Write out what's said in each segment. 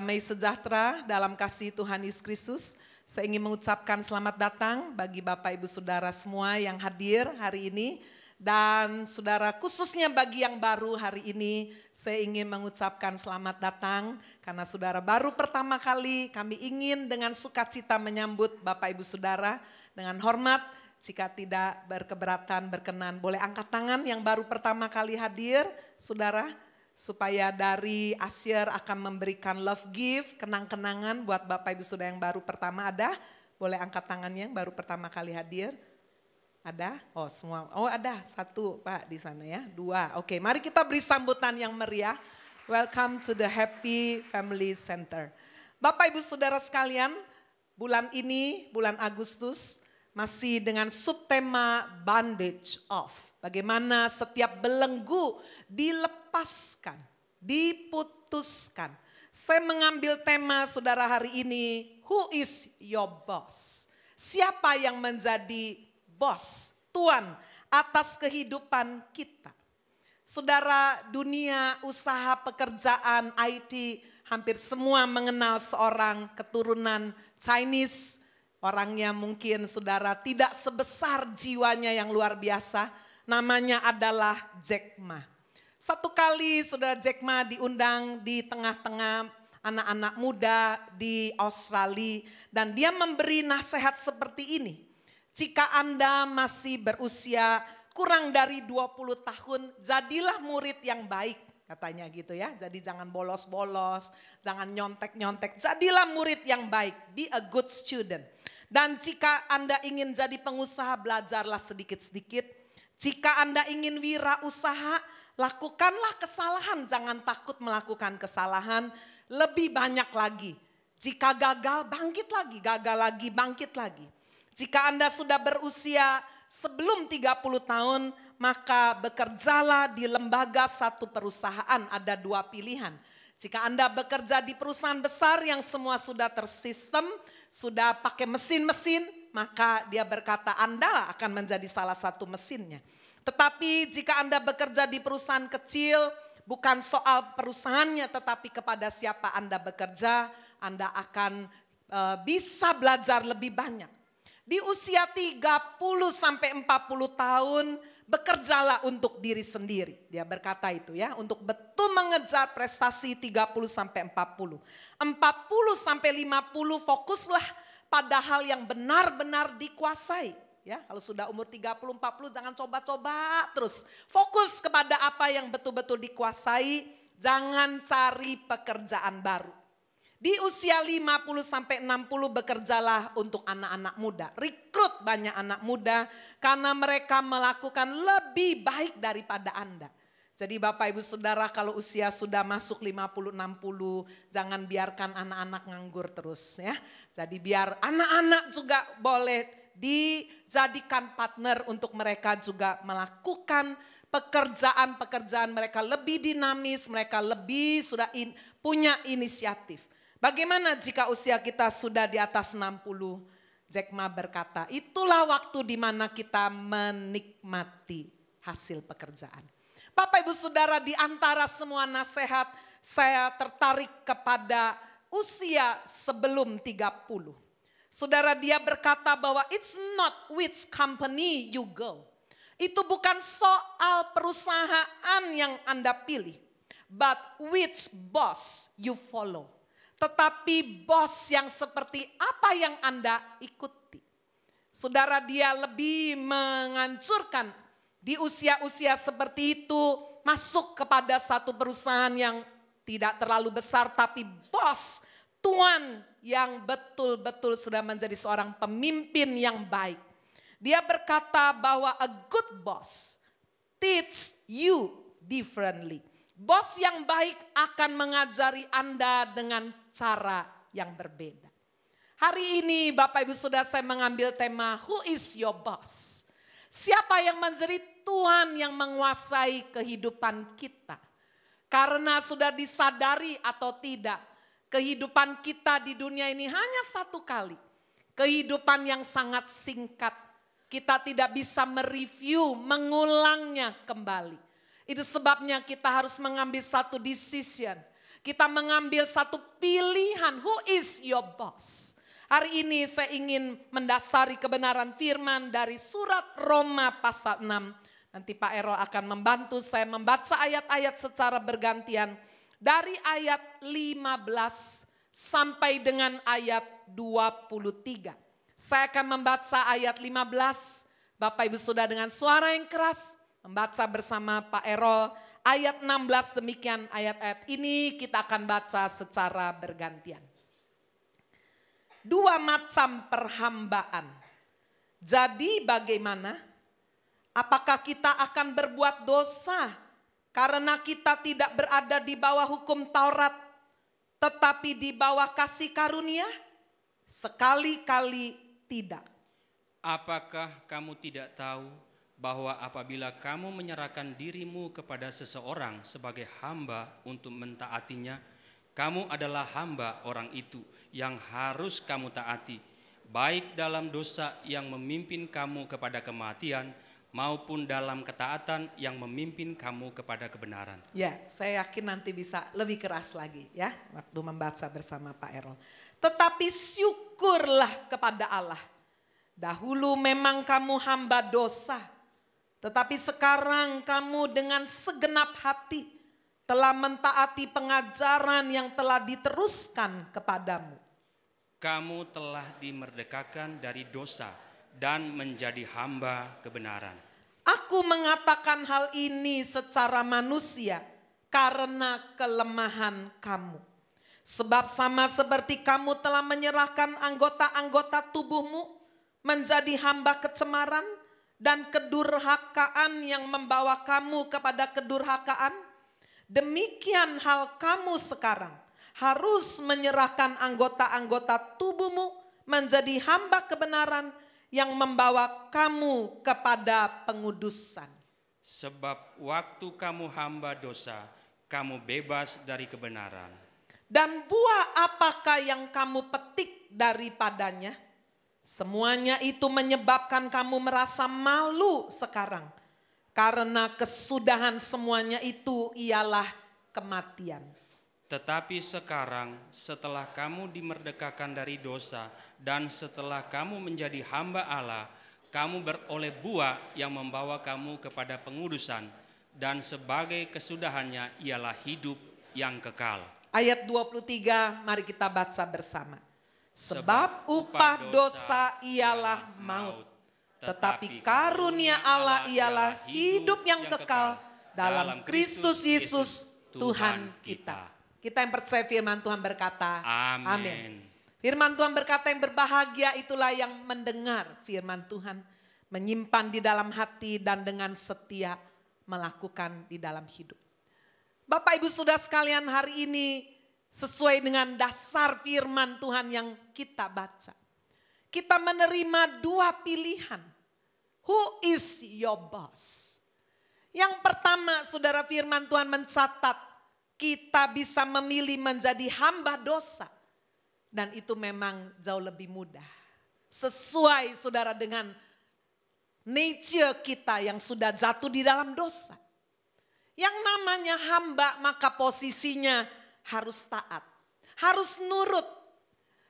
Damai sejahtera dalam kasih Tuhan Yesus Kristus. Saya ingin mengucapkan selamat datang bagi Bapak Ibu Saudara semua yang hadir hari ini. Dan saudara, khususnya bagi yang baru hari ini, saya ingin mengucapkan selamat datang. Karena saudara baru pertama kali kami ingin dengan sukacita menyambut Bapak Ibu Saudara. Dengan hormat, jika tidak berkeberatan, berkenan, boleh angkat tangan yang baru pertama kali hadir, saudara. Supaya dari Asyir akan memberikan love gift, kenang-kenangan buat Bapak Ibu Saudara yang baru pertama ada. Boleh angkat tangannya yang baru pertama kali hadir. Ada? Oh semua, oh ada satu Pak di sana ya, dua. Oke, mari kita beri sambutan yang meriah. Welcome to the Happy Family Center. Bapak Ibu Saudara sekalian, bulan ini, bulan Agustus, masih dengan subtema Bondage Off. Bagaimana setiap belenggu dilepaskan, diputuskan. Saya mengambil tema saudara hari ini, who is your boss? Siapa yang menjadi bos, tuan atas kehidupan kita? Saudara, dunia usaha pekerjaan IT hampir semua mengenal seorang keturunan Chinese. Orangnya mungkin saudara tidak sebesar jiwanya yang luar biasa. Namanya adalah Jack Ma. Satu kali saudara Jack Ma diundang di tengah-tengah anak-anak muda di Australia. Dan dia memberi nasihat seperti ini. Jika Anda masih berusia kurang dari 20 tahun, jadilah murid yang baik. Katanya gitu ya, jadi jangan bolos-bolos, jangan nyontek-nyontek. Jadilah murid yang baik, be a good student. Dan jika Anda ingin jadi pengusaha, belajarlah sedikit-sedikit. Jika Anda ingin wirausaha, lakukanlah kesalahan, jangan takut melakukan kesalahan, lebih banyak lagi. Jika gagal, bangkit lagi, gagal lagi, bangkit lagi. Jika Anda sudah berusia sebelum 30 tahun, maka bekerjalah di lembaga satu perusahaan, ada dua pilihan. Jika Anda bekerja di perusahaan besar yang semua sudah tersistem, sudah pakai mesin-mesin, maka dia berkata Anda akan menjadi salah satu mesinnya. Tetapi jika Anda bekerja di perusahaan kecil, bukan soal perusahaannya tetapi kepada siapa Anda bekerja, Anda akan bisa belajar lebih banyak. Di usia 30 sampai 40 tahun, bekerjalah untuk diri sendiri. Dia berkata itu ya, untuk betul mengejar prestasi 30 sampai 40. 40 sampai 50 fokuslah pada hal yang benar-benar dikuasai. Ya, kalau sudah umur 30, 40 jangan coba-coba terus. Fokus kepada apa yang betul-betul dikuasai, jangan cari pekerjaan baru. Di usia 50 sampai 60 bekerjalah untuk anak-anak muda. Rekrut banyak anak muda karena mereka melakukan lebih baik daripada Anda. Jadi Bapak Ibu Saudara kalau usia sudah masuk 50-60 jangan biarkan anak-anak nganggur terus ya. Jadi biar anak-anak juga boleh dijadikan partner untuk mereka juga melakukan pekerjaan-pekerjaan mereka lebih dinamis, mereka lebih sudah punya inisiatif. Bagaimana jika usia kita sudah di atas 60? Jack Ma berkata, itulah waktu di mana kita menikmati hasil pekerjaan. Bapak Ibu Saudara, di antara semua nasihat saya tertarik kepada usia sebelum 30. Saudara, dia berkata bahwa it's not which company you go. Itu bukan soal perusahaan yang Anda pilih, but which boss you follow. Tetapi bos yang seperti apa yang Anda ikuti. Saudara, dia lebih menganjurkan di usia-usia seperti itu masuk kepada satu perusahaan yang tidak terlalu besar tapi bos, tuan yang betul-betul sudah menjadi seorang pemimpin yang baik. Dia berkata bahwa a good boss teach you differently. Bos yang baik akan mengajari Anda dengan cara yang berbeda. Hari ini Bapak Ibu Saudara saya mengambil tema who is your boss? Siapa yang menjadi Tuhan yang menguasai kehidupan kita? Karena sudah disadari atau tidak, kehidupan kita di dunia ini hanya satu kali. Kehidupan yang sangat singkat. Kita tidak bisa mereview, mengulangnya kembali. Itu sebabnya kita harus mengambil satu decision. Kita mengambil satu pilihan, who is your boss? Hari ini saya ingin mendasari kebenaran firman dari surat Roma pasal 6. Nanti Pak Erol akan membantu saya membaca ayat-ayat secara bergantian. Dari ayat 15 sampai dengan ayat 23. Saya akan membaca ayat 15. Bapak Ibu Saudara dengan suara yang keras membaca bersama Pak Erol. Ayat 16 demikian ayat-ayat ini kita akan baca secara bergantian. Dua macam perhambaan. Jadi bagaimana? Apakah kita akan berbuat dosa karena kita tidak berada di bawah hukum Taurat, tetapi di bawah kasih karunia? Sekali-kali tidak. Apakah kamu tidak tahu bahwa apabila kamu menyerahkan dirimu kepada seseorang sebagai hamba untuk mentaatinya, kamu adalah hamba orang itu yang harus kamu taati, baik dalam dosa yang memimpin kamu kepada kematian, maupun dalam ketaatan yang memimpin kamu kepada kebenaran. Ya, saya yakin nanti bisa lebih keras lagi ya, waktu membaca bersama Pak Erol. Tetapi syukurlah kepada Allah. Dahulu memang kamu hamba dosa, tetapi sekarang kamu dengan segenap hati telah mentaati pengajaran yang telah diteruskan kepadamu. Kamu telah dimerdekakan dari dosa dan menjadi hamba kebenaran. Aku mengatakan hal ini secara manusia karena kelemahan kamu. Sebab sama seperti kamu telah menyerahkan anggota-anggota tubuhmu menjadi hamba kecemaran dan kedurhakaan yang membawa kamu kepada kedurhakaan, demikian hal kamu sekarang harus menyerahkan anggota-anggota tubuhmu menjadi hamba kebenaran yang membawa kamu kepada pengudusan. Sebab waktu kamu hamba dosa, kamu bebas dari kebenaran. Dan buah apakah yang kamu petik daripadanya? Semuanya itu menyebabkan kamu merasa malu sekarang. Karena kesudahan semuanya itu ialah kematian. Tetapi sekarang setelah kamu dimerdekakan dari dosa dan setelah kamu menjadi hamba Allah, kamu beroleh buah yang membawa kamu kepada pengudusan, dan sebagai kesudahannya ialah hidup yang kekal. Ayat 23 mari kita baca bersama. Sebab upah dosa ialah maut, tetapi karunia Allah ialah hidup yang kekal dalam Kristus Yesus Tuhan kita. Kita yang percaya firman Tuhan berkata, amin. Firman Tuhan berkata yang berbahagia itulah yang mendengar firman Tuhan, menyimpan di dalam hati dan dengan setia melakukan di dalam hidup. Bapak Ibu Saudara sekalian, hari ini sesuai dengan dasar firman Tuhan yang kita baca, kita menerima dua pilihan. Who is your boss? Yang pertama, saudara, firman Tuhan mencatat kita bisa memilih menjadi hamba dosa. Dan itu memang jauh lebih mudah. Sesuai, saudara, dengan nature kita yang sudah jatuh di dalam dosa. Yang namanya hamba maka posisinya harus taat, harus nurut.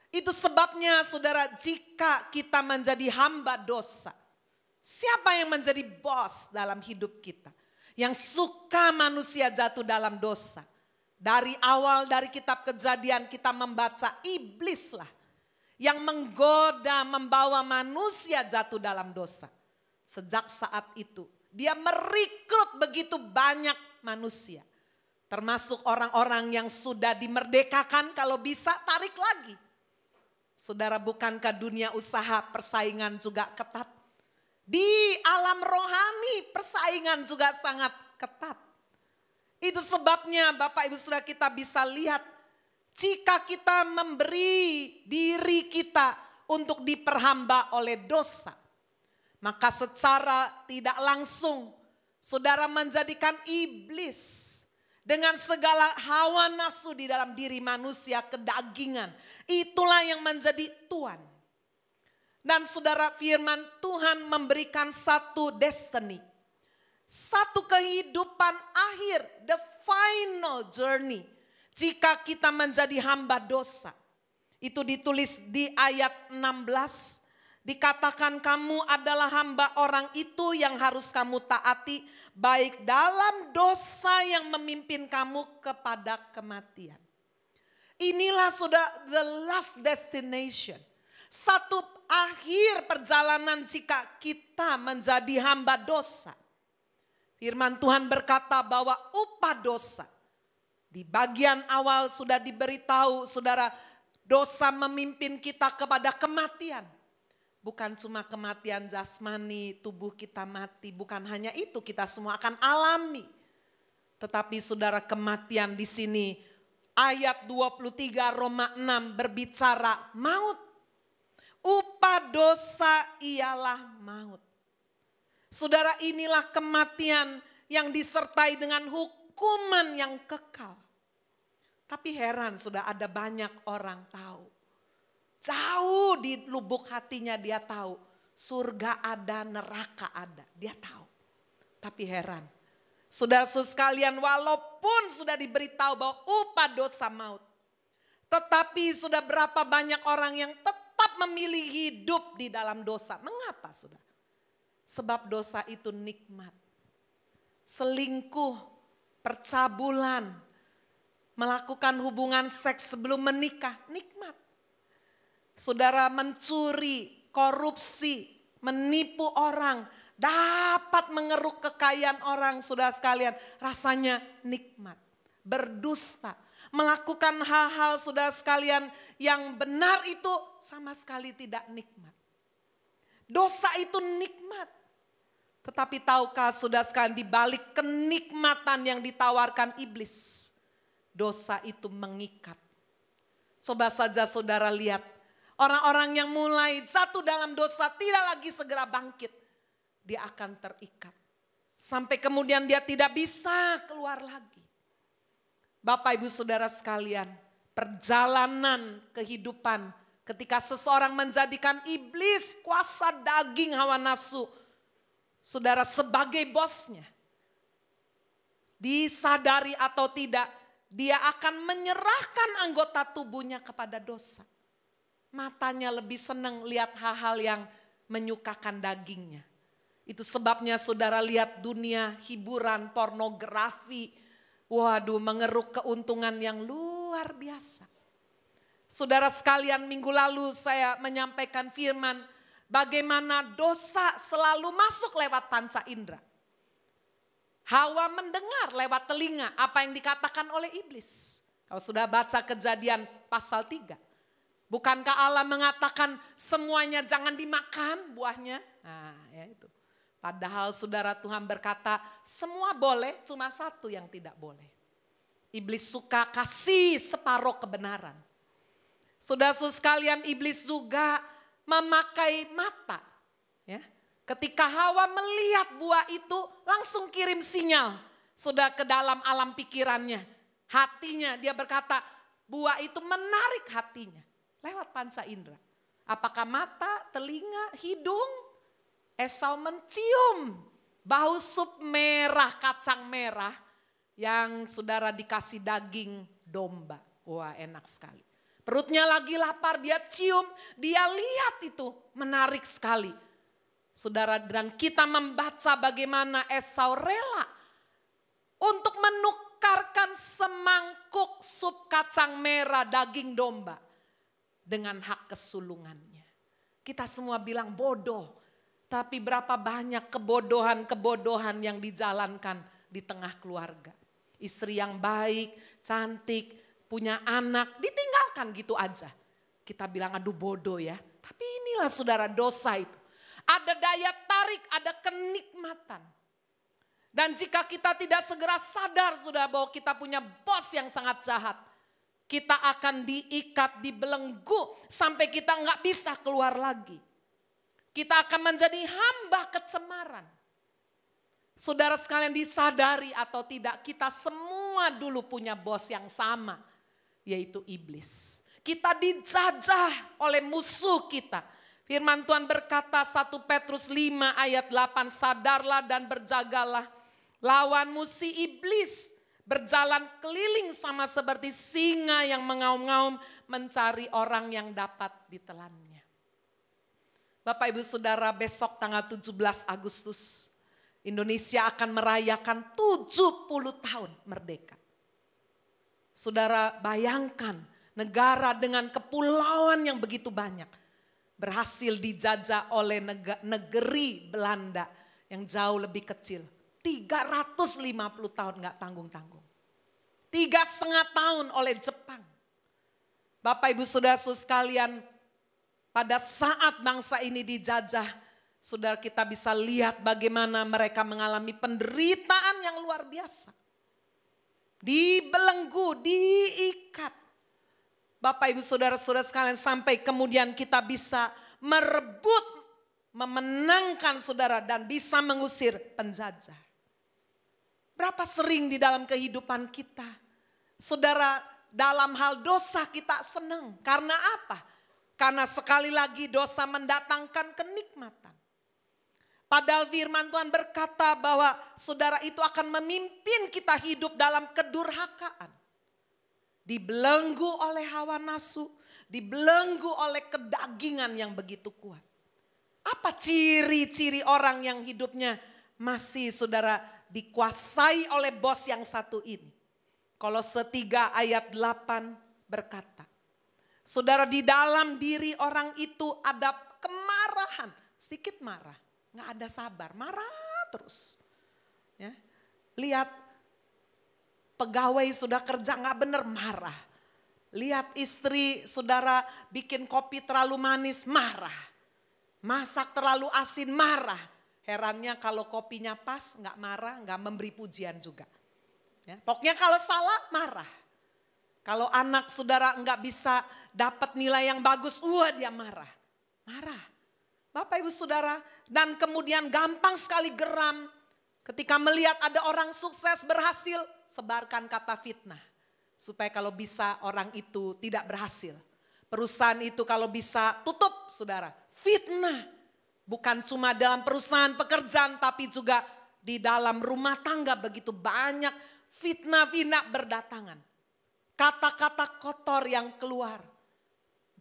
Itu sebabnya saudara, jika kita menjadi hamba dosa, siapa yang menjadi bos dalam hidup kita? Yang suka manusia jatuh dalam dosa. Dari awal dari kitab Kejadian kita membaca iblis lah yang menggoda, membawa manusia jatuh dalam dosa. Sejak saat itu dia merekrut begitu banyak manusia. Termasuk orang-orang yang sudah dimerdekakan, kalau bisa tarik lagi. Saudara, bukankah dunia usaha persaingan juga ketat? Di alam rohani persaingan juga sangat ketat. Itu sebabnya Bapak Ibu Saudara kita bisa lihat, jika kita memberi diri kita untuk diperhamba oleh dosa, maka secara tidak langsung saudara menjadikan iblis dengan segala hawa nafsu di dalam diri manusia, kedagingan. Itulah yang menjadi tuan. Dan saudara, firman Tuhan memberikan satu destiny. Satu kehidupan akhir, the final journey. jika kita menjadi hamba dosa. Itu ditulis di ayat 16. Dikatakan kamu adalah hamba orang itu yang harus kamu taati, baik dalam dosa yang memimpin kamu kepada kematian. Inilah sudah the last destination. Satu akhir perjalanan jika kita menjadi hamba dosa. Firman Tuhan berkata bahwa upah dosa. Di bagian awal sudah diberitahu saudara, dosa memimpin kita kepada kematian. Bukan cuma kematian jasmani, tubuh kita mati. Bukan hanya itu, kita semua akan alami. Tetapi saudara, kematian di sini ayat 23 Roma 6 berbicara maut. Upah dosa ialah maut. Saudara, inilah kematian yang disertai dengan hukuman yang kekal. Tapi heran, sudah ada banyak orang tahu. Jauh di lubuk hatinya dia tahu. Surga ada, neraka ada. Dia tahu. Tapi heran. Saudara-saudara sekalian, walaupun sudah diberitahu bahwa upah dosa maut. Tetapi sudah berapa banyak orang yang tetap memilih hidup di dalam dosa. Mengapa saudara? Sebab dosa itu nikmat. Selingkuh, percabulan, melakukan hubungan seks sebelum menikah, nikmat. Saudara, mencuri, korupsi, menipu orang, dapat mengeruk kekayaan orang, saudara sekalian, rasanya nikmat. Berdusta, melakukan hal-hal saudara sekalian yang benar itu sama sekali tidak nikmat. Dosa itu nikmat. Tetapi tahukah saudara sekalian, di balik kenikmatan yang ditawarkan iblis, dosa itu mengikat. Coba saja saudara lihat, orang-orang yang mulai jatuh dalam dosa tidak lagi segera bangkit. Dia akan terikat. Sampai kemudian dia tidak bisa keluar lagi. Bapak ibu saudara sekalian, perjalanan kehidupan ketika seseorang menjadikan iblis, kuasa daging hawa nafsu, saudara, sebagai bosnya. Disadari atau tidak, dia akan menyerahkan anggota tubuhnya kepada dosa. Matanya lebih senang lihat hal-hal yang menyukakan dagingnya. Itu sebabnya saudara lihat dunia hiburan, pornografi. Waduh, mengeruk keuntungan yang luar biasa. Saudara sekalian, minggu lalu saya menyampaikan firman bagaimana dosa selalu masuk lewat panca indera. Hawa mendengar lewat telinga apa yang dikatakan oleh iblis. Kalau sudah baca Kejadian pasal 3. Bukankah Allah mengatakan semuanya jangan dimakan buahnya? Nah, ya itu. Padahal saudara, Tuhan berkata semua boleh, cuma satu yang tidak boleh. Iblis suka kasih separuh kebenaran. Saudara-saudara sekalian, iblis juga memakai mata. Ya. Ketika Hawa melihat buah itu langsung kirim sinyal. Sudah ke dalam alam pikirannya. Hatinya dia berkata buah itu menarik hatinya. Lewat panca indera. Apakah mata, telinga, hidung? Esau mencium bau sup merah, kacang merah yang saudara dikasih daging domba. Wah, enak sekali. Perutnya lagi lapar, dia cium, dia lihat itu menarik sekali. Saudara, dan kita membaca bagaimana Esau rela untuk menukarkan semangkuk sup kacang merah daging domba dengan hak kesulungannya. Kita semua bilang bodoh. Tapi berapa banyak kebodohan-kebodohan yang dijalankan di tengah keluarga. Istri yang baik, cantik, punya anak, ditinggalkan gitu aja. Kita bilang aduh bodoh ya. Tapi inilah saudara dosa itu. Ada daya tarik, ada kenikmatan. Dan jika kita tidak segera sadar sudah bahwa kita punya bos yang sangat jahat. Kita akan diikat, dibelenggu sampai kita nggak bisa keluar lagi. Kita akan menjadi hamba kecemaran. Saudara sekalian, disadari atau tidak, kita semua dulu punya bos yang sama, yaitu iblis. Kita dijajah oleh musuh kita. Firman Tuhan berkata 1 Petrus 5 ayat 8, sadarlah dan berjagalah. Lawanmu si iblis Berjalan keliling sama seperti singa yang mengaum-ngaum mencari orang yang dapat ditelannya. Bapak Ibu Saudara, besok tanggal 17 Agustus Indonesia akan merayakan 70 tahun merdeka. Saudara bayangkan negara dengan kepulauan yang begitu banyak berhasil dijajah oleh negeri Belanda yang jauh lebih kecil. 350 tahun gak tanggung-tanggung. 3,5 tahun oleh Jepang. Bapak Ibu Saudara sekalian, pada saat bangsa ini dijajah, saudara kita bisa lihat bagaimana mereka mengalami penderitaan yang luar biasa. Dibelenggu, diikat. Bapak Ibu Saudara-saudara sekalian, sampai kemudian kita bisa merebut, memenangkan saudara dan bisa mengusir penjajah. Berapa sering di dalam kehidupan kita, saudara, dalam hal dosa kita senang. Karena apa? Karena sekali lagi dosa mendatangkan kenikmatan. Padahal firman Tuhan berkata bahwa saudara itu akan memimpin kita hidup dalam kedurhakaan. Dibelenggu oleh hawa nafsu, dibelenggu oleh kedagingan yang begitu kuat. Apa ciri-ciri orang yang hidupnya masih saudara dikuasai oleh bos yang satu ini? Kolose 3 ayat 8 berkata, saudara, di dalam diri orang itu ada kemarahan, sedikit marah, nggak ada sabar, marah terus. Ya, lihat pegawai sudah kerja nggak bener, marah. Lihat istri saudara bikin kopi terlalu manis, marah. Masak terlalu asin, marah. Herannya kalau kopinya pas, nggak marah, nggak memberi pujian juga. Ya, pokoknya kalau salah, marah. Kalau anak saudara nggak bisa dapat nilai yang bagus, dia marah. Marah. Bapak Ibu Saudara, dan kemudian gampang sekali geram. Ketika melihat ada orang sukses berhasil, sebarkan kata fitnah. Supaya kalau bisa orang itu tidak berhasil. Perusahaan itu kalau bisa tutup saudara. Fitnah. Bukan cuma dalam perusahaan pekerjaan, tapi juga di dalam rumah tangga begitu banyak fitnah-fitnah berdatangan. Kata-kata kotor yang keluar.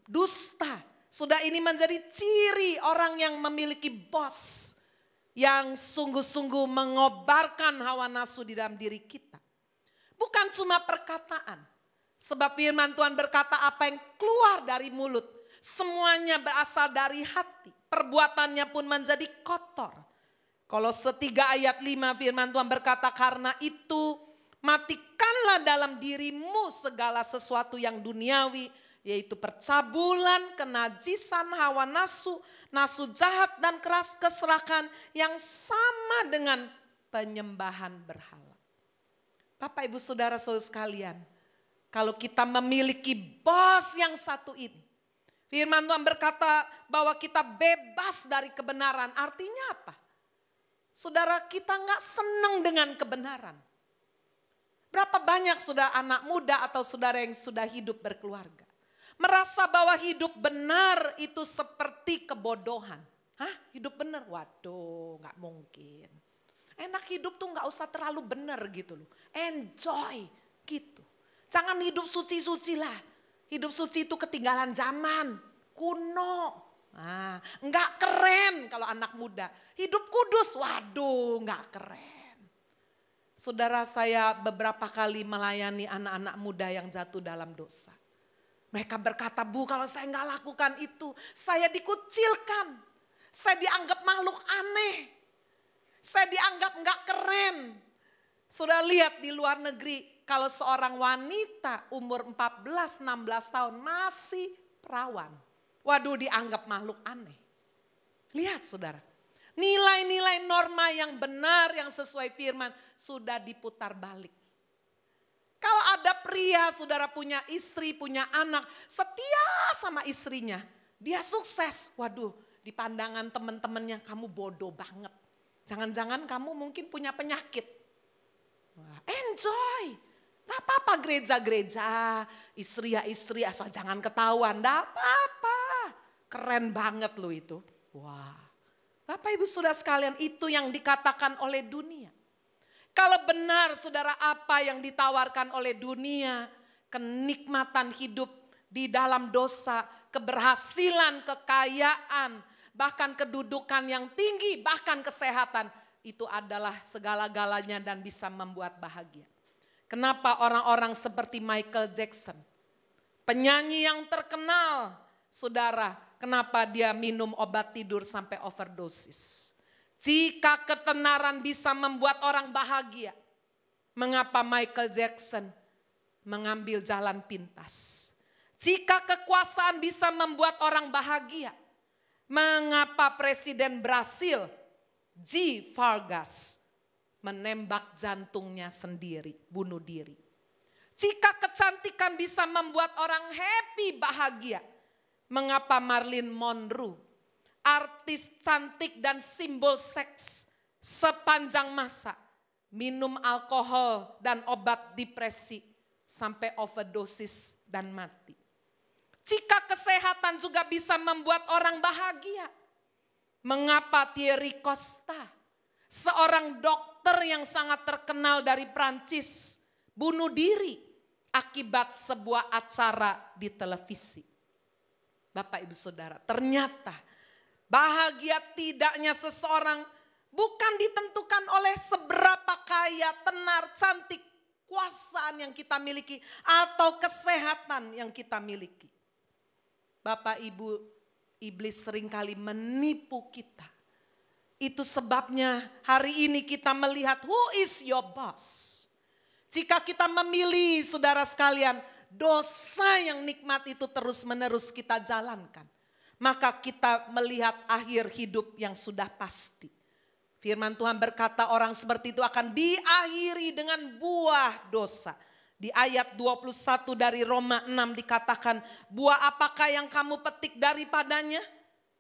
Dusta. Sudah ini menjadi ciri orang yang memiliki bos. Yang sungguh-sungguh mengobarkan hawa nafsu di dalam diri kita. Bukan cuma perkataan. Sebab firman Tuhan berkata apa yang keluar dari mulut. Semuanya berasal dari hati. Perbuatannya pun menjadi kotor. Kolose 3 ayat 5 firman Tuhan berkata, karena itu matikanlah dalam dirimu segala sesuatu yang duniawi, yaitu percabulan, kenajisan, hawa nafsu, nafsu jahat dan keras keserakan yang sama dengan penyembahan berhala. Bapak Ibu Saudara-saudara sekalian, kalau kita memiliki bos yang satu ini, firman Tuhan berkata bahwa kita bebas dari kebenaran. Artinya apa? Saudara, kita nggak senang dengan kebenaran. Berapa banyak sudah anak muda atau saudara yang sudah hidup berkeluarga merasa bahwa hidup benar itu seperti kebodohan. Hah? Hidup benar? Waduh, nggak mungkin. Enak hidup tuh nggak usah terlalu benar gitu loh. Enjoy gitu. Jangan hidup suci-suci lah. Hidup suci itu ketinggalan zaman, kuno. Nah, nggak keren kalau anak muda. Hidup kudus, waduh nggak keren. Saudara, saya beberapa kali melayani anak-anak muda yang jatuh dalam dosa. Mereka berkata, Bu, kalau saya nggak lakukan itu, saya dikucilkan. Saya dianggap makhluk aneh. Saya dianggap nggak keren. Sudah lihat di luar negeri, kalau seorang wanita umur 14-16 tahun masih perawan. Waduh, dianggap makhluk aneh. Lihat saudara, nilai-nilai norma yang benar, yang sesuai firman sudah diputar balik. Kalau ada pria, saudara punya istri, punya anak, setia sama istrinya, dia sukses. Waduh, di pandangan teman-temannya kamu bodoh banget. Jangan-jangan kamu mungkin punya penyakit. Wah, enjoy. Gak apa-apa gereja-gereja, istri ya istri asal jangan ketahuan. Gak apa-apa. Keren banget loh itu. Wah, Bapak Ibu Saudara sekalian, itu yang dikatakan oleh dunia. Kalau benar saudara apa yang ditawarkan oleh dunia, kenikmatan hidup di dalam dosa, keberhasilan, kekayaan, bahkan kedudukan yang tinggi, bahkan kesehatan, itu adalah segala-galanya dan bisa membuat bahagia. Kenapa orang-orang seperti Michael Jackson, penyanyi yang terkenal, saudara, kenapa dia minum obat tidur sampai overdosis? Jika ketenaran bisa membuat orang bahagia, mengapa Michael Jackson mengambil jalan pintas? Jika kekuasaan bisa membuat orang bahagia, mengapa Presiden Brasil, G. Vargas, menembak jantungnya sendiri, bunuh diri? Jika kecantikan bisa membuat orang happy, bahagia, mengapa Marilyn Monroe, artis cantik dan simbol seks sepanjang masa, minum alkohol dan obat depresi sampai overdosis dan mati? Jika kesehatan juga bisa membuat orang bahagia, mengapa Thierry Costa, seorang dokter yang sangat terkenal dari Prancis, bunuh diri akibat sebuah acara di televisi? Bapak Ibu Saudara, ternyata bahagia tidaknya seseorang bukan ditentukan oleh seberapa kaya, tenar, cantik, kuasaan yang kita miliki atau kesehatan yang kita miliki. Bapak Ibu, iblis seringkali menipu kita. Itu sebabnya hari ini kita melihat who is your boss. Jika kita memilih saudara sekalian dosa yang nikmat itu terus-menerus kita jalankan, maka kita melihat akhir hidup yang sudah pasti. Firman Tuhan berkata orang seperti itu akan diakhiri dengan buah dosa. Di ayat 21 dari Roma 6 dikatakan, buah apakah yang kamu petik daripadanya?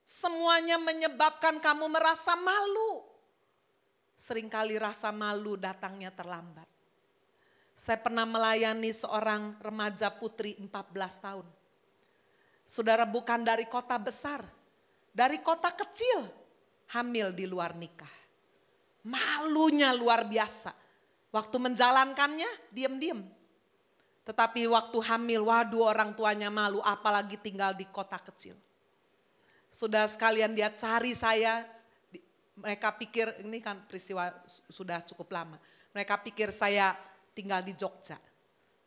Semuanya menyebabkan kamu merasa malu. Seringkali rasa malu datangnya terlambat. Saya pernah melayani seorang remaja putri 14 tahun. Saudara, bukan dari kota besar, dari kota kecil, hamil di luar nikah. Malunya luar biasa. Waktu menjalankannya diam-diam. Tetapi waktu hamil, waduh orang tuanya malu, apalagi tinggal di kota kecil. Sudah sekalian dia cari saya, mereka pikir, ini kan peristiwa sudah cukup lama. Mereka pikir saya tinggal di Jogja.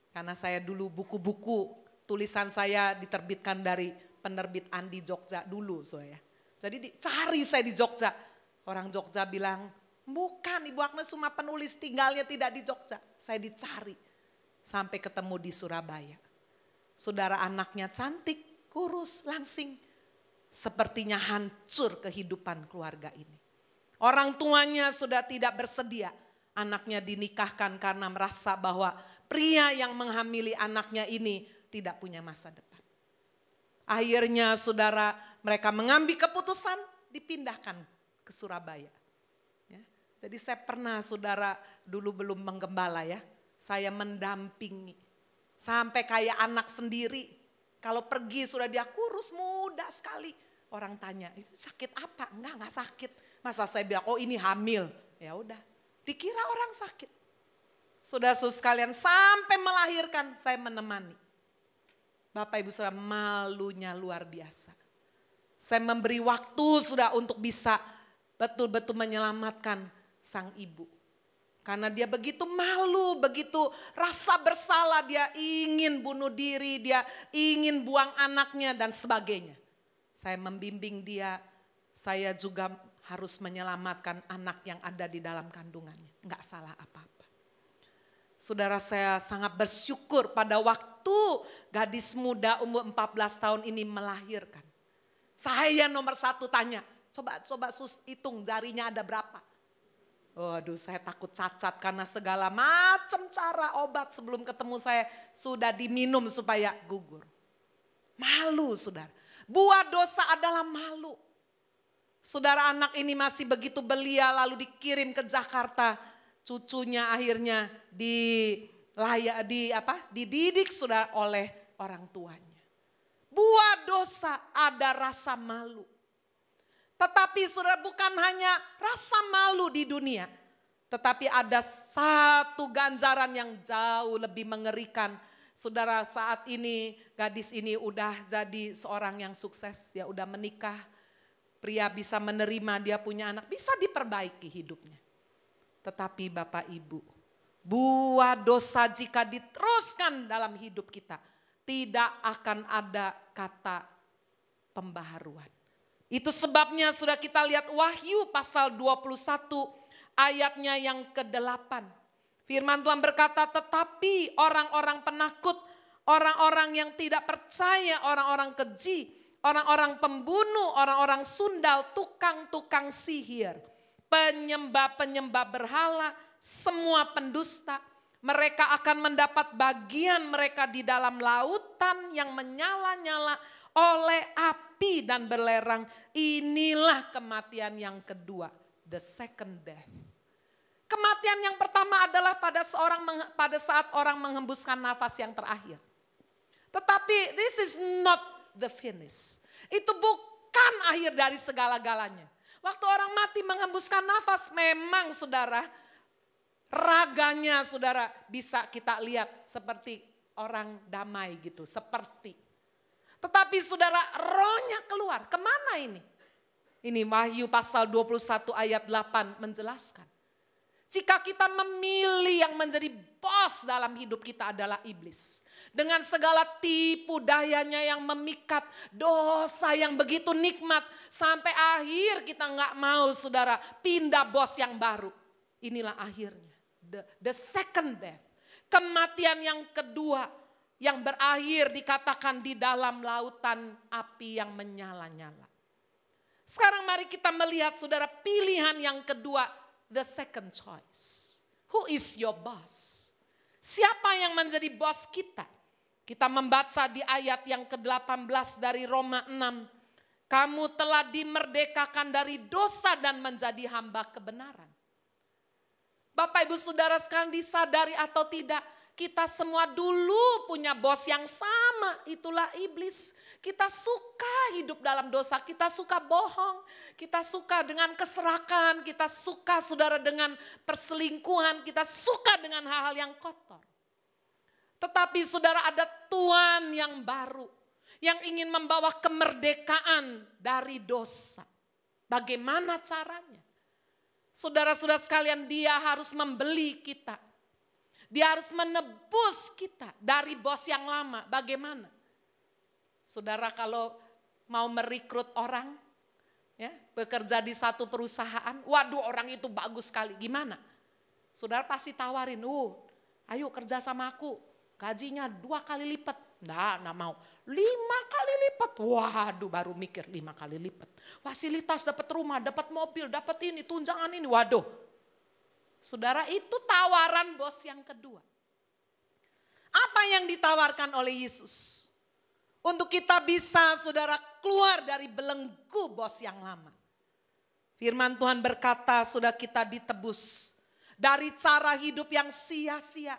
Karena saya dulu buku-buku tulisan saya diterbitkan dari penerbit Andi Jogja dulu. Jadi dicari saya di Jogja. Orang Jogja bilang, bukan Ibu Agnes cuma penulis, tinggalnya tidak di Jogja. Saya dicari sampai ketemu di Surabaya. Saudara, anaknya cantik, kurus, langsing. Sepertinya hancur kehidupan keluarga ini. Orang tuanya sudah tidak bersedia. Anaknya dinikahkan karena merasa bahwa pria yang menghamili anaknya ini tidak punya masa depan. Akhirnya saudara, mereka mengambil keputusan dipindahkan ke Surabaya. Ya. Jadi saya pernah saudara dulu belum menggembala ya. Saya mendampingi sampai kayak anak sendiri. Kalau pergi sudah dia kurus muda sekali. Orang tanya, itu sakit apa? Enggak sakit. Masa saya bilang, oh ini hamil. Ya udah, dikira orang sakit. Saudara-saudara sekalian sampai melahirkan saya menemani. Bapak Ibu Saudara, malunya luar biasa. Saya memberi waktu sudah untuk bisa betul-betul menyelamatkan sang ibu. Karena dia begitu malu, begitu rasa bersalah, dia ingin bunuh diri, dia ingin buang anaknya dan sebagainya. Saya membimbing dia, saya juga harus menyelamatkan anak yang ada di dalam kandungannya. Enggak salah apa-apa. Saudara, saya sangat bersyukur pada waktu gadis muda umur 14 tahun ini melahirkan. Saya nomor satu tanya, coba sus hitung jarinya ada berapa. Waduh, saya takut cacat karena segala macam cara obat sebelum ketemu saya sudah diminum supaya gugur. Malu saudara, buah dosa adalah malu. Saudara, anak ini masih begitu belia lalu dikirim ke Jakarta. Cucunya akhirnya dididik sudah oleh orang tuanya. Buah dosa ada rasa malu. Tetapi saudara, bukan hanya rasa malu di dunia. Tetapi ada satu ganjaran yang jauh lebih mengerikan. Saudara, saat ini gadis ini udah jadi seorang yang sukses. Dia udah menikah. Pria bisa menerima dia punya anak. Bisa diperbaiki hidupnya. Tetapi Bapak Ibu, buah dosa jika diteruskan dalam hidup kita, tidak akan ada kata pembaharuan. Itu sebabnya sudah kita lihat Wahyu pasal 21 ayatnya yang ke-8. Firman Tuhan berkata, tetapi orang-orang penakut, orang-orang yang tidak percaya, orang-orang keji, orang-orang pembunuh, orang-orang sundal, tukang-tukang sihir, penyembah-penyembah berhala, semua pendusta, mereka akan mendapat bagian mereka di dalam lautan yang menyala-nyala oleh api dan belerang. Inilah kematian yang kedua, the second death. Kematian yang pertama adalah pada saat orang menghembuskan nafas yang terakhir. Tetapi this is not the finish. Itu bukan akhir dari segala-galanya. Waktu orang mati menghembuskan nafas, memang saudara, raganya saudara bisa kita lihat seperti orang damai gitu, seperti. Tetapi saudara, rohnya keluar, kemana ini? Ini Wahyu pasal 21 ayat 8 menjelaskan. Jika kita memilih yang menjadi bos dalam hidup kita adalah iblis. Dengan segala tipu dayanya yang memikat, dosa yang begitu nikmat. Sampai akhir kita gak mau saudara pindah bos yang baru. Inilah akhirnya. The second death. Kematian yang kedua yang berakhir dikatakan di dalam lautan api yang menyala-nyala. Sekarang mari kita melihat saudara pilihan yang kedua. The second choice. Who is your boss? Siapa yang menjadi bos kita? Kita membaca di ayat yang ke-18 dari Roma 6. Kamu telah dimerdekakan dari dosa dan menjadi hamba kebenaran. Bapak Ibu Saudara sekalian, disadari atau tidak, kita semua dulu punya bos yang sama, itulah iblis. Kita suka hidup dalam dosa, kita suka bohong, kita suka dengan keserakan, kita suka saudara dengan perselingkuhan, kita suka dengan hal-hal yang kotor. Tetapi saudara, ada Tuhan yang baru, yang ingin membawa kemerdekaan dari dosa. Bagaimana caranya? Saudara-saudara sekalian, dia harus membeli kita. Dia harus menebus kita dari bos yang lama. Bagaimana? Saudara, kalau mau merekrut orang, ya, bekerja di satu perusahaan, waduh orang itu bagus sekali, gimana? Saudara pasti tawarin, ayo kerja sama aku, gajinya 2 kali lipat. Nggak mau. 5 kali lipat, waduh baru mikir 5 kali lipat. Fasilitas, dapat rumah, dapat mobil, dapat ini, tunjangan ini, waduh. Saudara, itu tawaran bos yang kedua. Apa yang ditawarkan oleh Yesus? Untuk kita bisa saudara keluar dari belenggu bos yang lama. Firman Tuhan berkata sudah kita ditebus dari cara hidup yang sia-sia.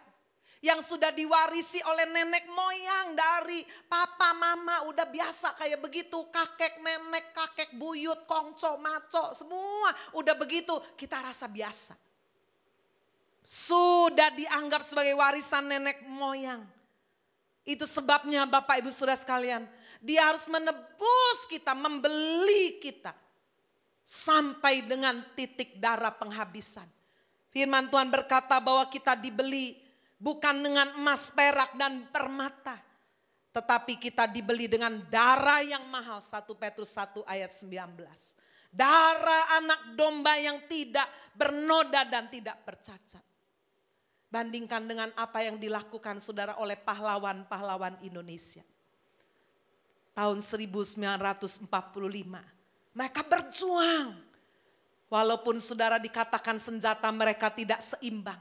Yang sudah diwarisi oleh nenek moyang dari papa mama udah biasa kayak begitu. Kakek nenek, kakek buyut, kongco, maco semua udah begitu, kita rasa biasa. Sudah dianggap sebagai warisan nenek moyang. Itu sebabnya Bapak Ibu Saudara sekalian, dia harus menebus kita, membeli kita. Sampai dengan titik darah penghabisan. Firman Tuhan berkata bahwa kita dibeli bukan dengan emas, perak dan permata. Tetapi kita dibeli dengan darah yang mahal, 1 Petrus 1 ayat 19. Darah anak domba yang tidak bernoda dan tidak bercacat. Bandingkan dengan apa yang dilakukan saudara oleh pahlawan-pahlawan Indonesia. Tahun 1945 mereka berjuang. Walaupun saudara dikatakan senjata mereka tidak seimbang.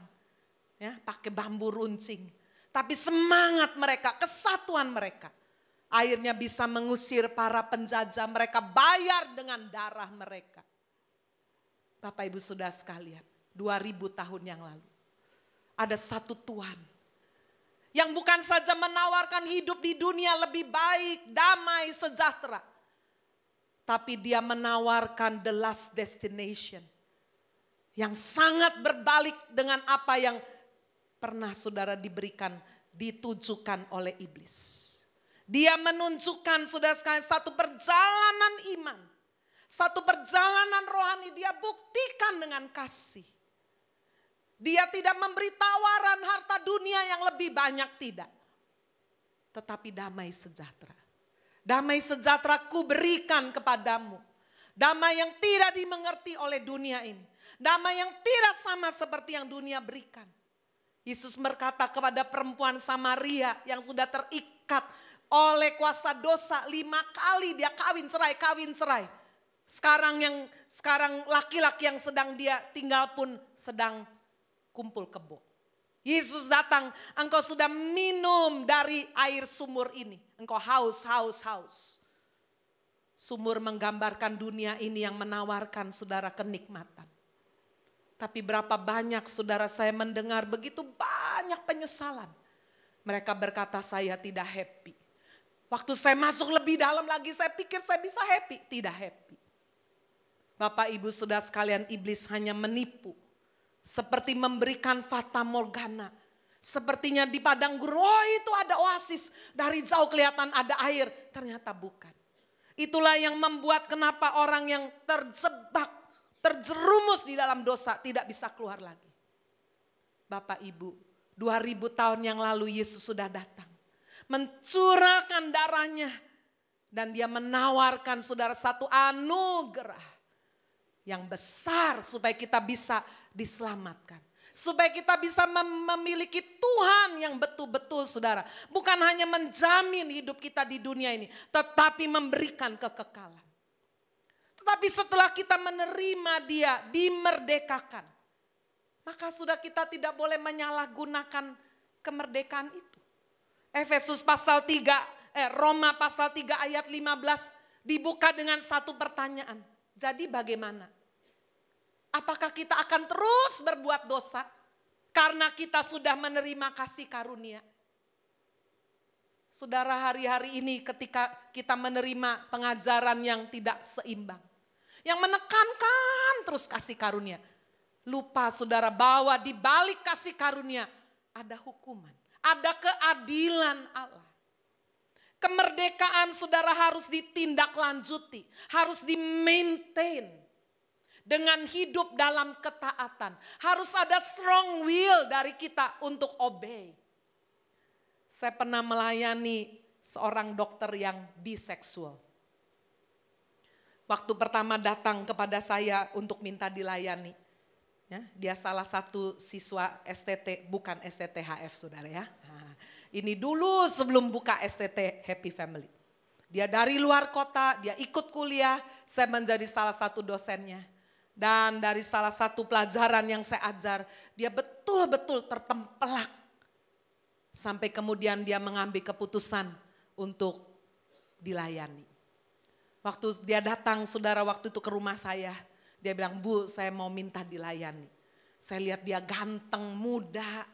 Ya, pakai bambu runcing. Tapi semangat mereka, kesatuan mereka. Akhirnya bisa mengusir para penjajah, mereka bayar dengan darah mereka. Bapak Ibu Saudara sekalian, 2000 tahun yang lalu. Ada satu Tuhan yang bukan saja menawarkan hidup di dunia lebih baik, damai, sejahtera. Tapi dia menawarkan the last destination. yang sangat berbalik dengan apa yang pernah saudara diberikan, ditujukan oleh iblis. Dia menunjukkan saudara sekalian satu perjalanan iman, satu perjalanan rohani, dia buktikan dengan kasih. Dia tidak memberi tawaran harta dunia yang lebih banyak, tidak. Tetapi damai sejahtera. Damai sejahtera ku berikan kepadamu. Damai yang tidak dimengerti oleh dunia ini. Damai yang tidak sama seperti yang dunia berikan. Yesus berkata kepada perempuan Samaria yang sudah terikat oleh kuasa dosa 5 kali dia kawin cerai. Sekarang laki-laki yang sedang dia tinggal pun sedang kumpul kebo. Yesus datang, engkau sudah minum dari air sumur ini. Engkau haus. Sumur menggambarkan dunia ini yang menawarkan saudara kenikmatan. Tapi berapa banyak saudara saya mendengar begitu banyak penyesalan. Mereka berkata saya tidak happy. Waktu saya masuk lebih dalam lagi saya pikir saya bisa happy. Tidak happy. Bapak ibu saudara sekalian, iblis hanya menipu. Seperti memberikan fata morgana. Sepertinya di padang gurun, oh itu ada oasis. Dari jauh kelihatan ada air, ternyata bukan. Itulah yang membuat kenapa orang yang terjebak, terjerumus di dalam dosa tidak bisa keluar lagi. Bapak Ibu, 2000 tahun yang lalu Yesus sudah datang. Mencurahkan darahnya. Dan dia menawarkan saudara satu anugerah yang besar supaya kita bisa diselamatkan. Supaya kita bisa memiliki Tuhan yang betul-betul saudara. Bukan hanya menjamin hidup kita di dunia ini. Tetapi memberikan kekekalan. Tetapi setelah kita menerima dia, dimerdekakan. Maka sudah kita tidak boleh menyalahgunakan kemerdekaan itu. Efesus pasal 3, Roma pasal 3 ayat 15 dibuka dengan satu pertanyaan. Jadi bagaimana? Apakah kita akan terus berbuat dosa karena kita sudah menerima kasih karunia? Saudara, hari-hari ini ketika kita menerima pengajaran yang tidak seimbang, yang menekankan terus kasih karunia, lupa saudara bahwa di balik kasih karunia ada hukuman, ada keadilan Allah. Kemerdekaan saudara harus ditindaklanjuti, harus di-maintain. Dengan hidup dalam ketaatan. Harus ada strong will dari kita untuk obey. Saya pernah melayani seorang dokter yang biseksual. Waktu pertama datang kepada saya untuk minta dilayani. Ya, dia salah satu siswa STT, bukan STTHF saudara ya. Nah, ini dulu sebelum buka STT Happy Family. Dia dari luar kota, dia ikut kuliah, saya menjadi salah satu dosennya. Dan dari salah satu pelajaran yang saya ajar, dia betul-betul tertempelak. Sampai kemudian dia mengambil keputusan untuk dilayani. Waktu dia datang, saudara, waktu itu ke rumah saya. Dia bilang, Bu, saya mau minta dilayani. Saya lihat dia ganteng, muda,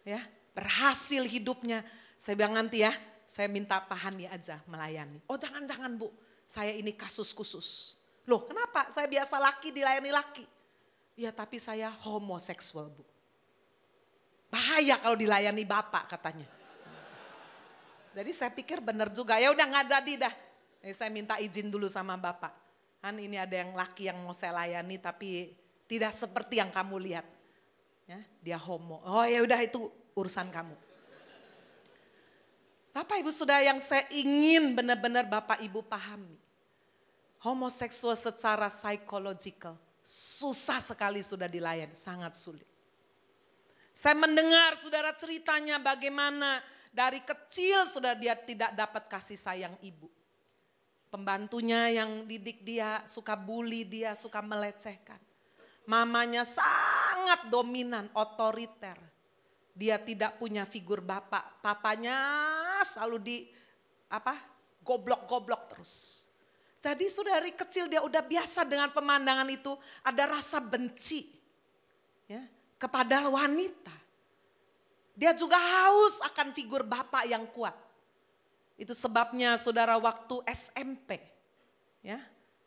ya, berhasil hidupnya. Saya bilang nanti ya, saya minta Pak Hani aja melayani. Oh jangan Bu, saya ini kasus khusus. Loh kenapa? Saya biasa laki dilayani laki. Ya tapi saya homoseksual Bu. Bahaya kalau dilayani bapak katanya. Jadi saya pikir benar juga, ya udah nggak jadi dah. Saya minta izin dulu sama bapak. Kan ini ada yang laki yang mau saya layani tapi tidak seperti yang kamu lihat. Ya, dia homo. Oh ya udah itu urusan kamu. Bapak Ibu Saudara, yang saya ingin benar-benar Bapak Ibu pahami. Homoseksual secara psikologikal susah sekali sudah dilayani, sangat sulit. Saya mendengar saudara ceritanya bagaimana dari kecil sudah dia tidak dapat kasih sayang ibu. Pembantunya yang didik dia suka bully dia, suka melecehkan. Mamanya sangat dominan, otoriter. Dia tidak punya figur bapak, papanya selalu goblok-goblok terus. Jadi sudah dari kecil dia udah biasa dengan pemandangan itu, ada rasa benci ya, kepada wanita. Dia juga haus akan figur bapak yang kuat. Itu sebabnya saudara waktu SMP ya,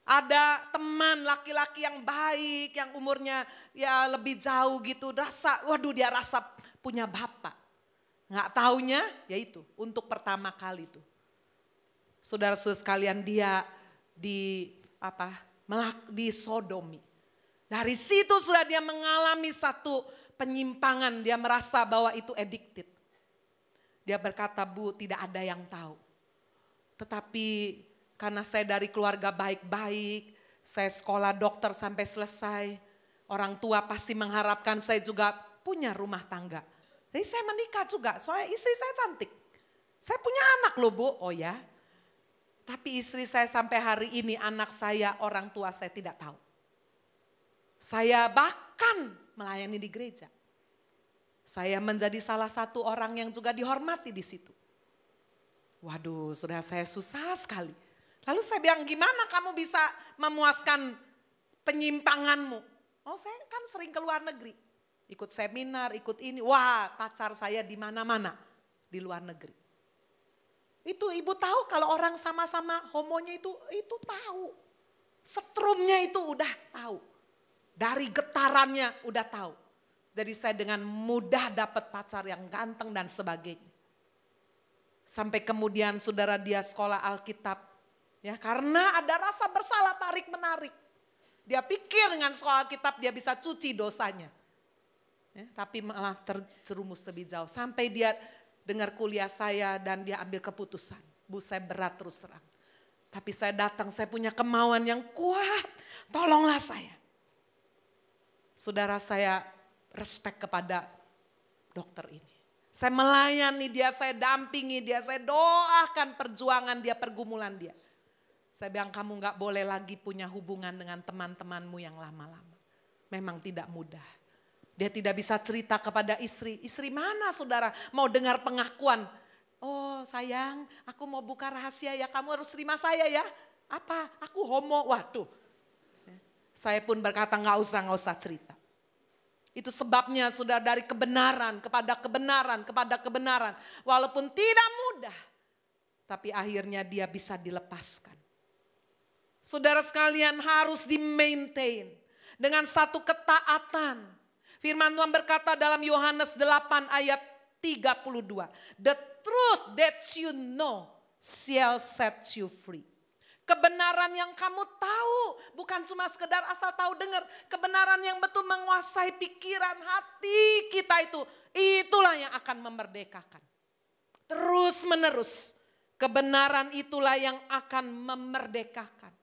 Ada teman laki-laki yang baik, yang umurnya ya lebih jauh gitu. Waduh dia rasa punya bapak. Nggak taunya ya itu untuk pertama kali tuh. Saudara-saudara sekalian dia disodomi. Dari situ sudah dia mengalami satu penyimpangan. Dia merasa bahwa itu addicted. Dia berkata, Bu, tidak ada yang tahu. Tetapi karena saya dari keluarga baik-baik, saya sekolah dokter sampai selesai. Orang tua pasti mengharapkan saya juga punya rumah tangga. Jadi saya menikah juga, soalnya istri saya cantik. Saya punya anak loh Bu, oh ya. Tapi istri saya sampai hari ini, anak saya, orang tua saya tidak tahu. Saya bahkan melayani di gereja. Saya menjadi salah satu orang yang juga dihormati di situ. Waduh, sudah saya susah sekali. Lalu saya bilang, gimana kamu bisa memuaskan penyimpanganmu? Oh, saya kan sering ke luar negeri. Ikut seminar, ikut ini. Wah, pacar saya di mana-mana di luar negeri. Itu ibu tahu kalau orang sama-sama homonya itu tahu. Setrumnya itu udah tahu. Dari getarannya udah tahu. Jadi saya dengan mudah dapat pacar yang ganteng dan sebagainya. Sampai kemudian saudara dia sekolah Alkitab. Ya, karena ada rasa bersalah tarik menarik. Dia pikir dengan sekolah Alkitab dia bisa cuci dosanya. Ya, tapi malah terjerumus lebih jauh. Sampai dia dengar kuliah saya dan dia ambil keputusan. Bu, saya berat terus terang. Tapi saya datang, saya punya kemauan yang kuat. Tolonglah saya. Saudara, saya respect kepada dokter ini. Saya melayani dia, saya dampingi dia, saya doakan perjuangan dia, pergumulan dia. Saya bilang kamu gak boleh lagi punya hubungan dengan teman-temanmu yang lama-lama. Memang tidak mudah. Dia tidak bisa cerita kepada istri. Istri mana saudara mau dengar pengakuan. Oh sayang, aku mau buka rahasia ya, kamu harus terima saya ya. Apa? Aku homo, waduh. Saya pun berkata gak usah cerita. Itu sebabnya sudah dari kebenaran kepada kebenaran. Walaupun tidak mudah, tapi akhirnya dia bisa dilepaskan. Saudara sekalian harus di-maintain dengan satu ketaatan. Firman Tuhan berkata dalam Yohanes 8 ayat 32. The truth that you know shall set you free. Kebenaran yang kamu tahu, bukan cuma sekedar asal tahu dengar. Kebenaran yang betul menguasai pikiran hati kita itulah yang akan memerdekakan. Terus menerus, kebenaran itulah yang akan memerdekakan.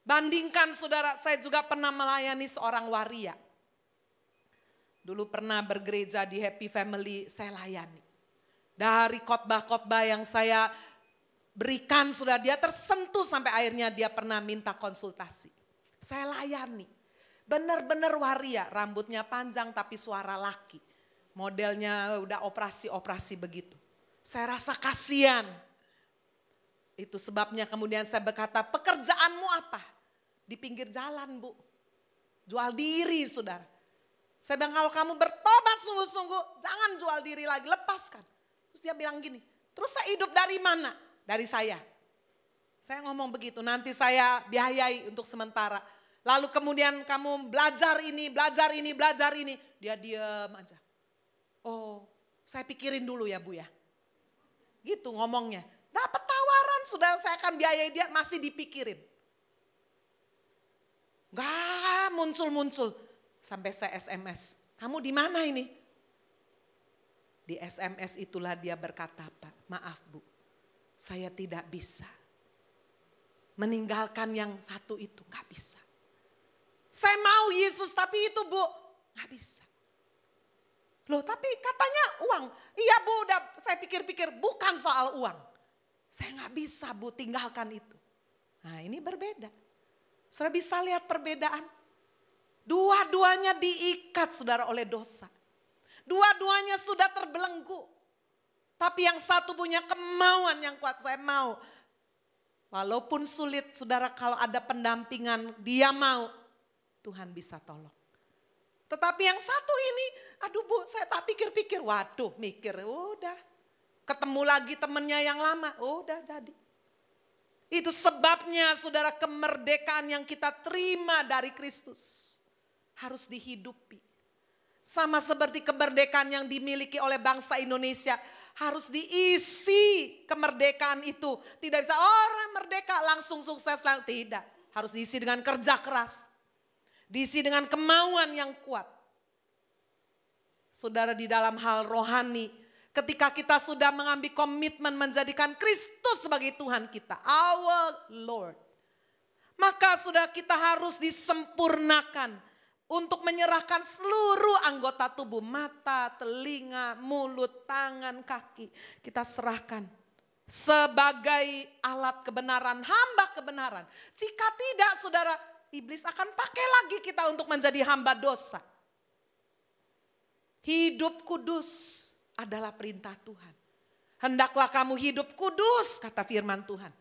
Bandingkan saudara, saya juga pernah melayani seorang waria. Dulu pernah bergereja di Happy Family, saya layani. Dari khotbah-khotbah yang saya berikan sudah dia tersentuh sampai akhirnya dia pernah minta konsultasi. Saya layani. Benar-benar waria, rambutnya panjang tapi suara laki. Modelnya udah operasi begitu. Saya rasa kasihan. Itu sebabnya kemudian saya berkata, pekerjaanmu apa? Di pinggir jalan Bu. Jual diri saudara. Saya bilang kalau kamu bertobat sungguh-sungguh, jangan jual diri lagi, lepaskan. Terus dia bilang gini, terus saya hidup dari mana? Dari saya. Saya ngomong begitu, nanti saya biayai untuk sementara. Lalu kemudian kamu belajar ini. Dia diam aja. Oh, saya pikirin dulu ya Bu ya. Gitu ngomongnya. Dapat tawaran, sudah saya akan biayai dia, masih dipikirin. Gak muncul. Sampai saya SMS, kamu di mana ini? Di SMS itulah dia berkata, Pak, maaf Bu, saya tidak bisa meninggalkan yang satu itu, gak bisa. Saya mau Yesus tapi itu Bu, gak bisa. Loh tapi katanya uang, iya Bu udah saya pikir-pikir bukan soal uang. Saya gak bisa Bu tinggalkan itu. Nah ini berbeda. Saudara bisa lihat perbedaan. Dua-duanya diikat saudara oleh dosa. Dua-duanya sudah terbelenggu. Tapi yang satu punya kemauan yang kuat, saya mau. Walaupun sulit saudara kalau ada pendampingan dia mau. Tuhan bisa tolong. Tetapi yang satu ini, aduh Bu saya tak pikir-pikir. Waduh mikir udah. Ketemu lagi temennya yang lama, udah jadi. Itu sebabnya saudara, kemerdekaan yang kita terima dari Kristus harus dihidupi. Sama seperti kemerdekaan yang dimiliki oleh bangsa Indonesia, harus diisi kemerdekaan itu. Tidak bisa orang merdeka langsung sukses, tidak. Harus diisi dengan kerja keras. Diisi dengan kemauan yang kuat. Saudara, di dalam hal rohani, ketika kita sudah mengambil komitmen menjadikan Kristus sebagai Tuhan kita, our Lord, maka sudah kita harus disempurnakan untuk menyerahkan seluruh anggota tubuh, mata, telinga, mulut, tangan, kaki. Kita serahkan sebagai alat kebenaran, hamba kebenaran. Jika tidak, saudara, iblis akan pakai lagi kita untuk menjadi hamba dosa. Hidup kudus adalah perintah Tuhan. Hendaklah kamu hidup kudus, kata firman Tuhan.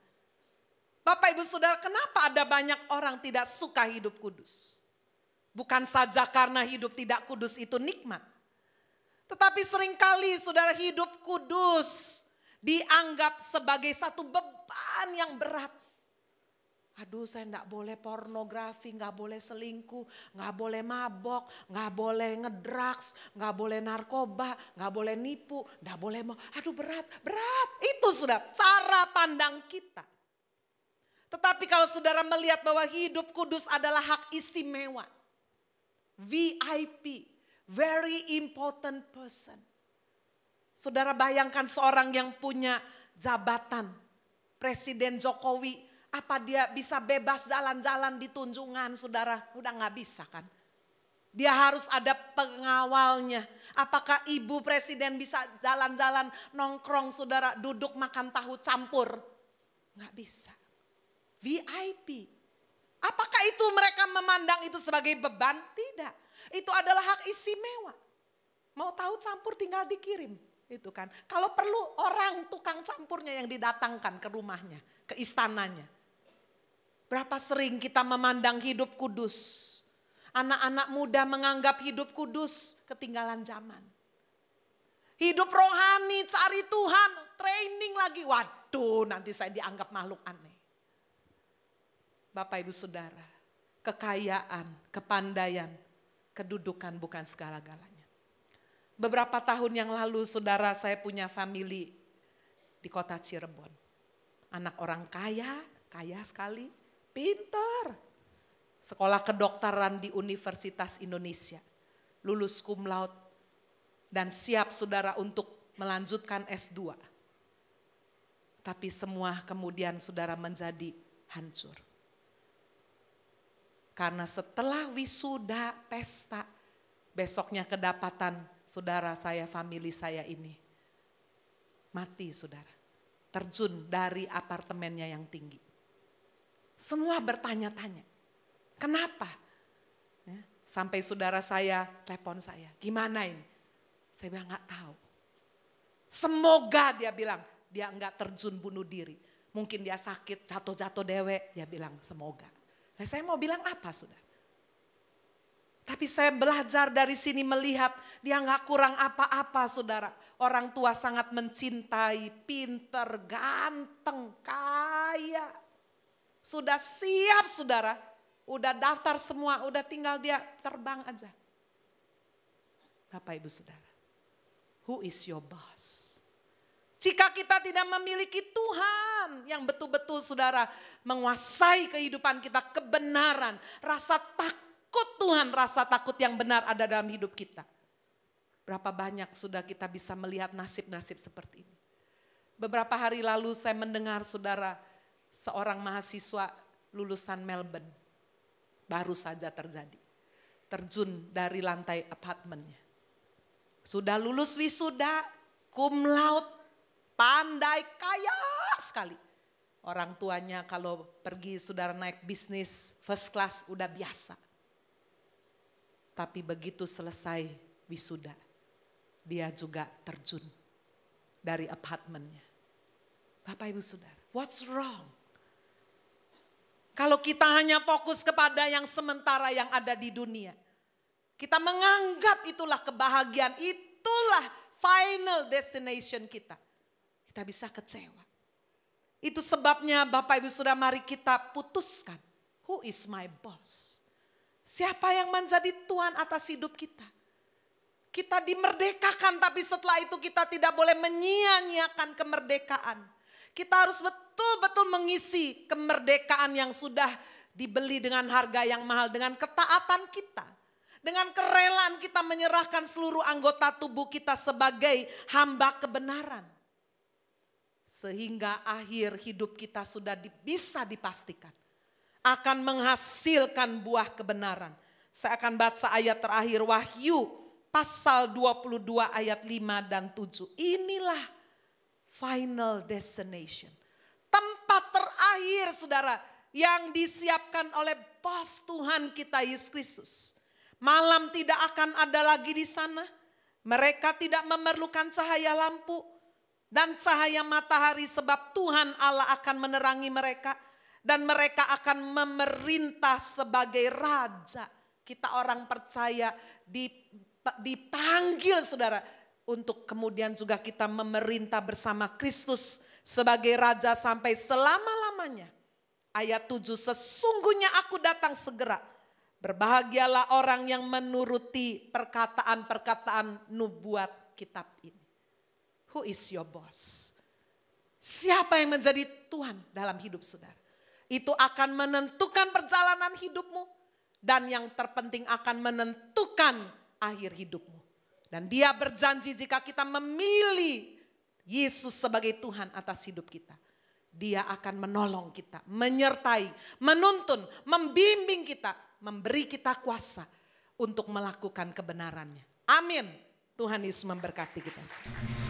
Bapak ibu saudara, kenapa ada banyak orang tidak suka hidup kudus? Bukan saja karena hidup tidak kudus itu nikmat. Tetapi seringkali saudara, hidup kudus dianggap sebagai satu beban yang berat. Aduh, saya enggak boleh pornografi, enggak boleh selingkuh, enggak boleh mabok, enggak boleh ngedrugs, enggak boleh narkoba, enggak boleh nipu, enggak boleh aduh berat. Itu sudah cara pandang kita. Tetapi kalau saudara melihat bahwa hidup kudus adalah hak istimewa, VIP, very important person. Saudara bayangkan seorang yang punya jabatan, Presiden Jokowi, apa dia bisa bebas jalan-jalan di Tunjungan, saudara? Udah gak bisa kan? Dia harus ada pengawalnya. Apakah ibu presiden bisa jalan-jalan nongkrong, saudara, duduk makan tahu campur? Gak bisa. VIP. Apakah itu mereka memandang itu sebagai beban? Tidak. Itu adalah hak istimewa. Mau tahu campur tinggal dikirim. Itu kan. Kalau perlu orang tukang campurnya yang didatangkan ke rumahnya, ke istananya. Berapa sering kita memandang hidup kudus. Anak-anak muda menganggap hidup kudus ketinggalan zaman. Hidup rohani, cari Tuhan, training lagi. Waduh, nanti saya dianggap makhluk aneh. Bapak ibu saudara, kekayaan, kepandaian, kedudukan bukan segala-galanya. Beberapa tahun yang lalu saudara, saya punya family di kota Cirebon. Anak orang kaya, kaya sekali. Pintar, sekolah kedokteran di Universitas Indonesia, lulus cum laude dan siap saudara untuk melanjutkan S2. Tapi semua kemudian saudara menjadi hancur. Karena setelah wisuda pesta, besoknya kedapatan saudara saya, family saya ini mati saudara, terjun dari apartemennya yang tinggi. Semua bertanya-tanya, kenapa? Ya, sampai saudara saya telepon saya, gimana ini? Saya bilang gak tahu. Semoga dia bilang, dia enggak terjun bunuh diri. Mungkin dia sakit, jatuh-jatuh dewek, dia bilang semoga. Nah, saya mau bilang apa saudara? Tapi saya belajar dari sini melihat dia gak kurang apa-apa saudara. Orang tua sangat mencintai, pinter, ganteng, kaya. Sudah siap saudara, udah daftar semua, udah tinggal dia terbang aja. Bapak ibu saudara, who is your boss? Jika kita tidak memiliki Tuhan yang betul-betul saudara menguasai kehidupan kita, kebenaran, rasa takut Tuhan, rasa takut yang benar ada dalam hidup kita. Berapa banyak sudah kita bisa melihat nasib-nasib seperti ini. Beberapa hari lalu saya mendengar saudara, seorang mahasiswa lulusan Melbourne baru saja terjadi. Terjun dari lantai apartemennya. Sudah lulus wisuda, cum laude, pandai, kaya sekali. Orang tuanya kalau pergi saudara naik bisnis first class udah biasa. Tapi begitu selesai wisuda, dia juga terjun dari apartemennya. Bapak ibu saudara, what's wrong? Kalau kita hanya fokus kepada yang sementara yang ada di dunia. Kita menganggap itulah kebahagiaan, itulah final destination kita. Kita bisa kecewa. Itu sebabnya Bapak Ibu Saudara, mari kita putuskan. Who is my boss? Siapa yang menjadi Tuhan atas hidup kita? Kita dimerdekakan, tapi setelah itu kita tidak boleh menyia-nyiakan kemerdekaan. Kita harus betul-betul mengisi kemerdekaan yang sudah dibeli dengan harga yang mahal, dengan ketaatan kita. Dengan kerelaan kita menyerahkan seluruh anggota tubuh kita sebagai hamba kebenaran. Sehingga akhir hidup kita sudah bisa dipastikan akan menghasilkan buah kebenaran. Saya akan baca ayat terakhir Wahyu pasal 22 ayat 5 dan 7. Inilah final destination. Tempat terakhir saudara yang disiapkan oleh bos Tuhan kita Yesus Kristus. Malam tidak akan ada lagi di sana. Mereka tidak memerlukan cahaya lampu dan cahaya matahari sebab Tuhan Allah akan menerangi mereka. Dan mereka akan memerintah sebagai raja. Kita orang percaya dipanggil saudara untuk kemudian juga kita memerintah bersama Kristus sebagai raja sampai selama-lamanya. Ayat 7, sesungguhnya aku datang segera. Berbahagialah orang yang menuruti perkataan-perkataan nubuat kitab ini. Who is your boss? Siapa yang menjadi Tuhan dalam hidup saudara? Itu akan menentukan perjalanan hidupmu. Dan yang terpenting akan menentukan akhir hidupmu. Dan dia berjanji jika kita memilih Yesus sebagai Tuhan atas hidup kita. Dia akan menolong kita, menyertai, menuntun, membimbing kita, memberi kita kuasa untuk melakukan kebenarannya. Amin. Tuhan Yesus memberkati kita semua.